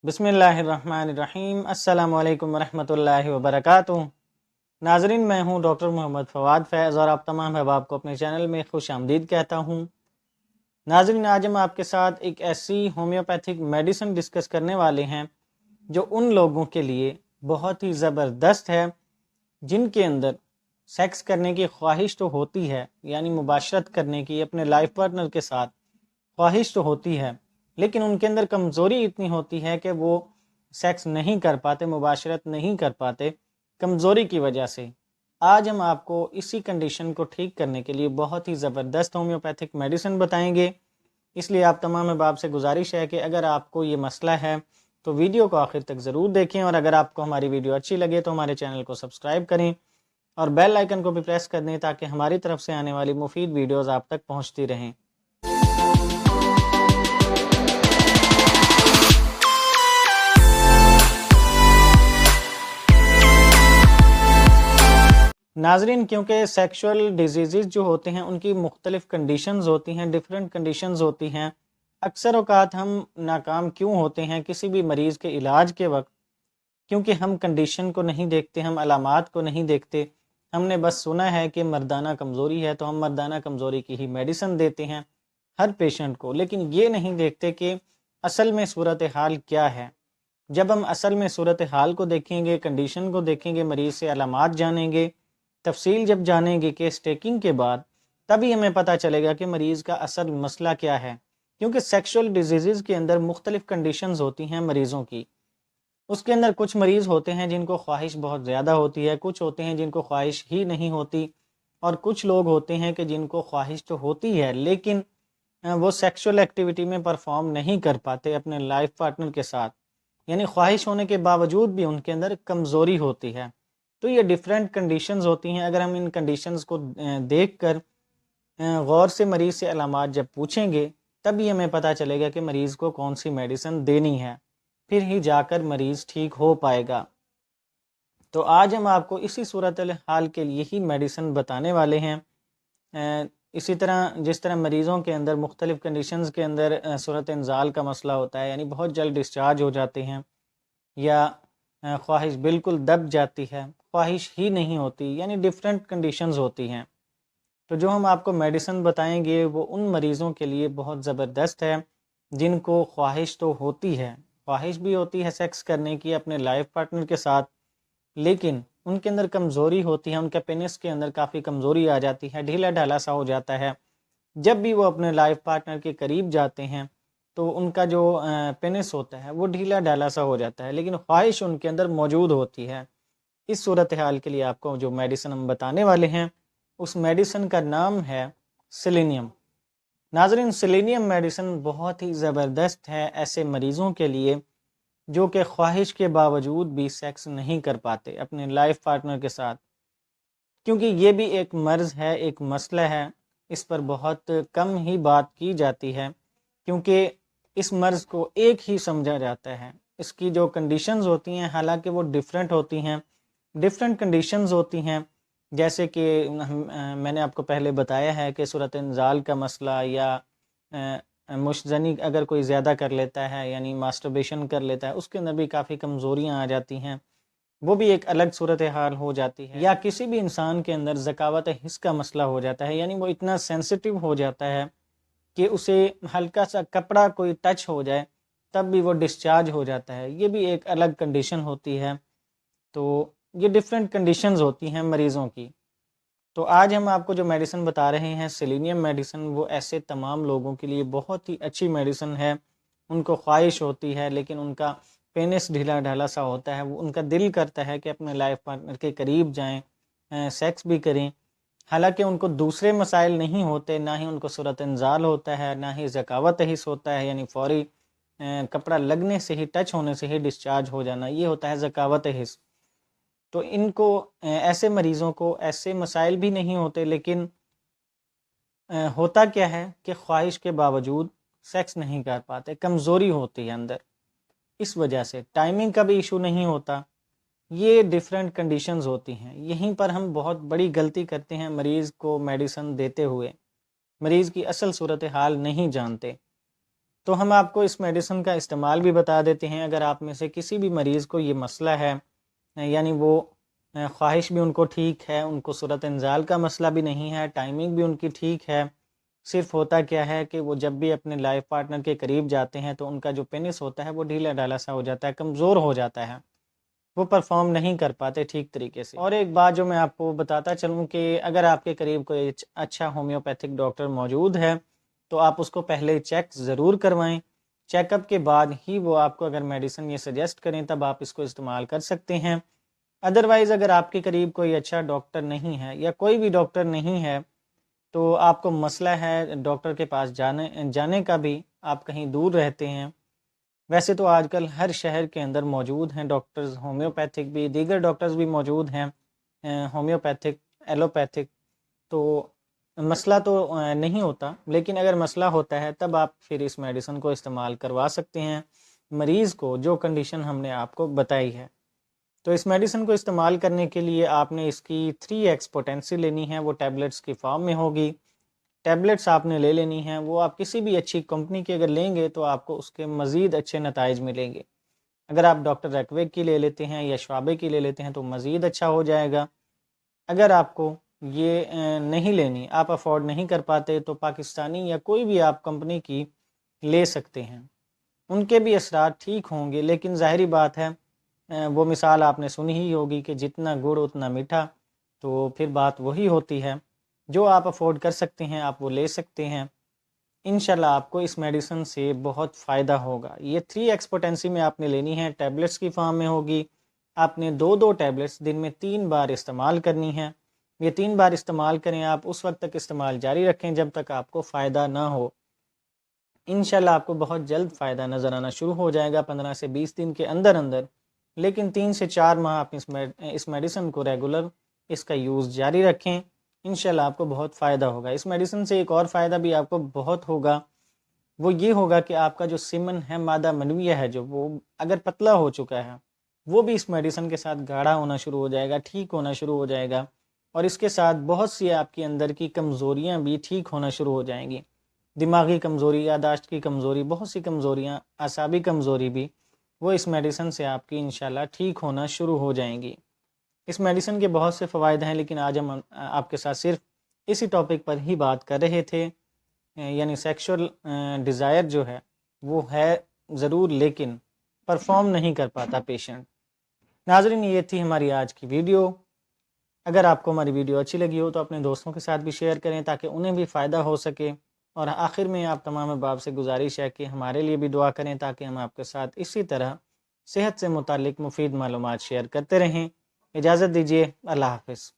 بسم اللہ الرحمن الرحیم۔ السلام علیکم ورحمۃ اللہ وبرکاتہ۔ ناظرین، میں ہوں ڈاکٹر محمد فواد فیض اور آپ تمام احباب کو اپنے چینل میں خوش آمدید کہتا ہوں۔ ناظرین، آج ہم آپ کے ساتھ ایک ایسی ہومیوپیتھک میڈیسن ڈسکس کرنے والے ہیں جو ان لوگوں کے لیے بہت ہی زبردست ہے جن کے اندر سیکس کرنے کی خواہش تو ہوتی ہے، یعنی مباشرت کرنے کی اپنے لائف پارٹنر کے ساتھ خواہش تو ہوتی ہے، لیکن ان کے اندر کمزوری اتنی ہوتی ہے کہ وہ سیکس نہیں کر پاتے، مباشرت نہیں کر پاتے کمزوری کی وجہ سے۔ آج ہم آپ کو اسی کنڈیشن کو ٹھیک کرنے کے لیے بہت ہی زبردست ہومیوپیتھک میڈیسن بتائیں گے۔ اس لیے آپ تمام احباب سے گزارش ہے کہ اگر آپ کو یہ مسئلہ ہے تو ویڈیو کو آخر تک ضرور دیکھیں، اور اگر آپ کو ہماری ویڈیو اچھی لگے تو ہمارے چینل کو سبسکرائب کریں اور بیل آئیکن کو بھی پریس کر دیں تاکہ ہماری طرف سے آنے والی مفید ویڈیوز آپ تک پہنچتی رہیں۔ ناظرین، کیونکہ سیکشول ڈیزیزز جو ہوتے ہیں ان کی مختلف کنڈیشنز ہوتی ہیں، ڈیفرنٹ کنڈیشنز ہوتی ہیں۔ اکثر اوقات ہم ناکام کیوں ہوتے ہیں کسی بھی مریض کے علاج کے وقت؟ کیونکہ ہم کنڈیشن کو نہیں دیکھتے، ہم علامات کو نہیں دیکھتے۔ ہم نے بس سنا ہے کہ مردانہ کمزوری ہے تو ہم مردانہ کمزوری کی ہی میڈیسن دیتے ہیں ہر پیشنٹ کو، لیکن یہ نہیں دیکھتے کہ اصل میں صورتحال کیا ہے۔ جب ہم اصل میں صورتحال کو دیکھیں گے، کنڈیشن کو دیکھیں گے، مریض سے علامات جانیں گے، تفصیل جب جانیں گے کیس ٹیکنگ کے بعد، تبھی ہمیں پتہ چلے گا کہ مریض کا اصل مسئلہ کیا ہے۔ کیونکہ سیکشول ڈیزیزز کے اندر مختلف کنڈیشنز ہوتی ہیں مریضوں کی۔ اس کے اندر کچھ مریض ہوتے ہیں جن کو خواہش بہت زیادہ ہوتی ہے، کچھ ہوتے ہیں جن کو خواہش ہی نہیں ہوتی، اور کچھ لوگ ہوتے ہیں کہ جن کو خواہش تو ہوتی ہے لیکن وہ سیکشول ایکٹیویٹی میں پرفارم نہیں کر پاتے اپنے لائف پارٹنر کے ساتھ، یعنی خواہش ہونے کے باوجود بھی ان کے اندر کمزوری ہوتی ہے۔ تو یہ ڈیفرنٹ کنڈیشنز ہوتی ہیں۔ اگر ہم ان کنڈیشنز کو دیکھ کر غور سے مریض سے علامات جب پوچھیں گے، تبھی ہمیں پتہ چلے گا کہ مریض کو کون سی میڈیسن دینی ہے، پھر ہی جا کر مریض ٹھیک ہو پائے گا۔ تو آج ہم آپ کو اسی صورتحال کے لیے ہی میڈیسن بتانے والے ہیں۔ اسی طرح جس طرح مریضوں کے اندر مختلف کنڈیشنز کے اندر صورت انزال کا مسئلہ ہوتا ہے، یعنی بہت جلد ڈسچارج ہو جاتے ہیں، یا خواہش بالکل دب جاتی ہے، خواہش ہی نہیں ہوتی، یعنی ڈیفرنٹ کنڈیشنز ہوتی ہیں۔ تو جو ہم آپ کو میڈیسن بتائیں گے وہ ان مریضوں کے لیے بہت زبردست ہے جن کو خواہش تو ہوتی ہے، خواہش بھی ہوتی ہے سیکس کرنے کی اپنے لائف پارٹنر کے ساتھ، لیکن ان کے اندر کمزوری ہوتی ہے، ان کے پینس کے اندر کافی کمزوری آ جاتی ہے، ڈھیلا ڈھالا سا ہو جاتا ہے۔ جب بھی وہ اپنے لائف پارٹنر کے قریب جاتے ہیں تو ان کا جو پینس ہوتا ہے وہ ڈھیلا ڈھالا سا ہو جاتا ہے، لیکن خواہش ان کے اندر موجود ہوتی ہے۔ اس صورتحال کے لیے آپ کو جو میڈیسن ہم بتانے والے ہیں اس میڈیسن کا نام ہے سیلینیم۔ ناظرین، سیلینیم میڈیسن بہت ہی زبردست ہے ایسے مریضوں کے لیے جو کہ خواہش کے باوجود بھی سیکس نہیں کر پاتے اپنے لائف پارٹنر کے ساتھ، کیونکہ یہ بھی ایک مرض ہے، ایک مسئلہ ہے۔ اس پر بہت کم ہی بات کی جاتی ہے کیونکہ اس مرض کو ایک ہی سمجھا جاتا ہے۔ اس کی جو کنڈیشنز ہوتی ہیں حالانکہ وہ ڈیفرنٹ ہوتی ہیں، ڈیفرنٹ کنڈیشنز ہوتی ہیں، جیسے کہ میں نے آپ کو پہلے بتایا ہے کہ صورت انزال کا مسئلہ، یا مشزنی اگر کوئی زیادہ کر لیتا ہے یعنی ماسٹربیشن کر لیتا ہے، اس کے اندر بھی کافی کمزوریاں آ جاتی ہیں، وہ بھی ایک الگ صورتحال ہو جاتی ہے۔ یا کسی بھی انسان کے اندر ذکاوت حس کا مسئلہ ہو جاتا ہے، یعنی وہ اتنا سینسٹیو ہو جاتا ہے کہ اسے ہلکا سا کپڑا کوئی ٹچ ہو جائے تب بھی وہ ڈسچارج ہو جاتا ہے، یہ بھی ایک الگ کنڈیشن ہوتی ہے۔ تو یہ ڈیفرنٹ کنڈیشنز ہوتی ہیں مریضوں کی۔ تو آج ہم آپ کو جو میڈیسن بتا رہے ہیں سیلینیم میڈیسن، وہ ایسے تمام لوگوں کے لیے بہت ہی اچھی میڈیسن ہے۔ ان کو خواہش ہوتی ہے لیکن ان کا پینس ڈھیلا ڈھالا سا ہوتا ہے، وہ ان کا دل کرتا ہے کہ اپنے لائف پارٹنر کے قریب جائیں، سیکس بھی کریں، حالانکہ ان کو دوسرے مسائل نہیں ہوتے، نہ ہی ان کو صورت انزال ہوتا ہے، نہ ہی ذکاوت حس ہوتا ہے، یعنی فوری کپڑا لگنے سے ہی، ٹچ ہونے سے ہی ڈسچارج ہو جانا، یہ ہوتا ہے ذکاوت حس۔ تو ان کو ایسے مریضوں کو ایسے مسائل بھی نہیں ہوتے، لیکن ہوتا کیا ہے کہ خواہش کے باوجود سیکس نہیں کر پاتے، کمزوری ہوتی ہے اندر، اس وجہ سے ٹائمنگ کا بھی ایشو نہیں ہوتا۔ یہ ڈیفرنٹ کنڈیشنز ہوتی ہیں۔ یہیں پر ہم بہت بڑی غلطی کرتے ہیں مریض کو میڈیسن دیتے ہوئے، مریض کی اصل صورتحال نہیں جانتے۔ تو ہم آپ کو اس میڈیسن کا استعمال بھی بتا دیتے ہیں۔ اگر آپ میں سے کسی بھی مریض کو یہ مسئلہ ہے، یعنی وہ خواہش بھی ان کو ٹھیک ہے، ان کو صورت انزال کا مسئلہ بھی نہیں ہے، ٹائمنگ بھی ان کی ٹھیک ہے، صرف ہوتا کیا ہے کہ وہ جب بھی اپنے لائف پارٹنر کے قریب جاتے ہیں تو ان کا جو پینس ہوتا ہے وہ ڈھیلا ڈالا سا ہو جاتا ہے، کمزور ہو جاتا ہے، وہ پرفارم نہیں کر پاتے ٹھیک طریقے سے۔ اور ایک بات جو میں آپ کو بتاتا چلوں کہ اگر آپ کے قریب کوئی اچھا ہومیوپیتھک ڈاکٹر موجود ہے تو آپ اس کو پہلے چیک ضرور کروائیں۔ چیک اپ کے بعد ہی وہ آپ کو اگر میڈیسن یہ سجیسٹ کریں تب آپ اس کو استعمال کر سکتے ہیں۔ ادروائز اگر آپ کے قریب کوئی اچھا ڈاکٹر نہیں ہے یا کوئی بھی ڈاکٹر نہیں ہے تو آپ کو مسئلہ ہے ڈاکٹر کے پاس جانے کا بھی، آپ کہیں دور رہتے ہیں، ویسے تو آج کل ہر شہر کے اندر موجود ہیں ڈاکٹرز، ہومیوپیتھک بھی، دیگر ڈاکٹرز بھی موجود ہیں، ہومیوپیتھک، ایلوپیتھک، تو مسئلہ تو نہیں ہوتا، لیکن اگر مسئلہ ہوتا ہے تب آپ پھر اس میڈیسن کو استعمال کروا سکتے ہیں مریض کو جو کنڈیشن ہم نے آپ کو بتائی ہے۔ تو اس میڈیسن کو استعمال کرنے کے لیے آپ نے اس کی 3x پوٹینسی لینی ہے، وہ ٹیبلٹس کی فارم میں ہوگی۔ ٹیبلٹس آپ نے لے لینی ہیں، وہ آپ کسی بھی اچھی کمپنی کی اگر لیں گے تو آپ کو اس کے مزید اچھے نتائج ملیں گے۔ اگر آپ ڈاکٹر ریکویک کی لے لیتے ہیں یا شعبے کی لے لیتے ہیں تو مزید اچھا ہو جائے گا۔ اگر آپ کو یہ نہیں لینی، آپ افورڈ نہیں کر پاتے، تو پاکستانی یا کوئی بھی آپ کمپنی کی لے سکتے ہیں، ان کے بھی اثرات ٹھیک ہوں گے، لیکن ظاہری بات ہے وہ مثال آپ نے سنی ہی ہوگی کہ جتنا گڑ اتنا میٹھا، تو پھر بات وہی ہوتی ہے۔ جو آپ افورڈ کر سکتے ہیں آپ وہ لے سکتے ہیں، انشاءاللہ آپ کو اس میڈیسن سے بہت فائدہ ہوگا۔ یہ 3x پوٹینسی میں آپ نے لینی ہے، ٹیبلٹس کی فارم میں ہوگی، آپ نے 2 ٹیبلٹس دن میں 3 بار استعمال کرنی ہیں۔ یہ 3 بار استعمال کریں، آپ اس وقت تک استعمال جاری رکھیں جب تک آپ کو فائدہ نہ ہو۔ انشاءاللہ آپ کو بہت جلد فائدہ نظر آنا شروع ہو جائے گا 15 سے 20 دن کے اندر اندر، لیکن 3 سے 4 ماہ آپ اس میڈیسن کو ریگولر اس کا یوز جاری رکھیں، انشاءاللہ آپ کو بہت فائدہ ہوگا۔ اس میڈیسن سے ایک اور فائدہ بھی آپ کو بہت ہوگا، وہ یہ ہوگا کہ آپ کا جو سیمن ہے، مادہ منویہ ہے، جو وہ اگر پتلا ہو چکا ہے وہ بھی اس میڈیسن کے ساتھ گاڑھا ہونا شروع ہو جائے گا، ٹھیک ہونا شروع ہو جائے گا، اور اس کے ساتھ بہت سی آپ کی اندر کی کمزوریاں بھی ٹھیک ہونا شروع ہو جائیں گی، دماغی کمزوری، یادداشت کی کمزوری، بہت سی کمزوریاں، اعصابی کمزوری بھی، وہ اس میڈیسن سے آپ کی انشاءاللہ ٹھیک ہونا شروع ہو جائیں گی۔ اس میڈیسن کے بہت سے فوائد ہیں، لیکن آج ہم آپ کے ساتھ صرف اسی ٹاپک پر ہی بات کر رہے تھے، یعنی سیکشول ڈیزائر جو ہے وہ ہے ضرور لیکن پرفارم نہیں کر پاتا پیشنٹ۔ ناظرین، یہ تھی ہماری آج کی ویڈیو۔ اگر آپ کو ہماری ویڈیو اچھی لگی ہو تو اپنے دوستوں کے ساتھ بھی شیئر کریں تاکہ انہیں بھی فائدہ ہو سکے، اور آخر میں آپ تمام احباب سے گزارش ہے کہ ہمارے لیے بھی دعا کریں تاکہ ہم آپ کے ساتھ اسی طرح صحت سے متعلق مفید معلومات شیئر کرتے رہیں۔ اجازت دیجیے، اللہ حافظ۔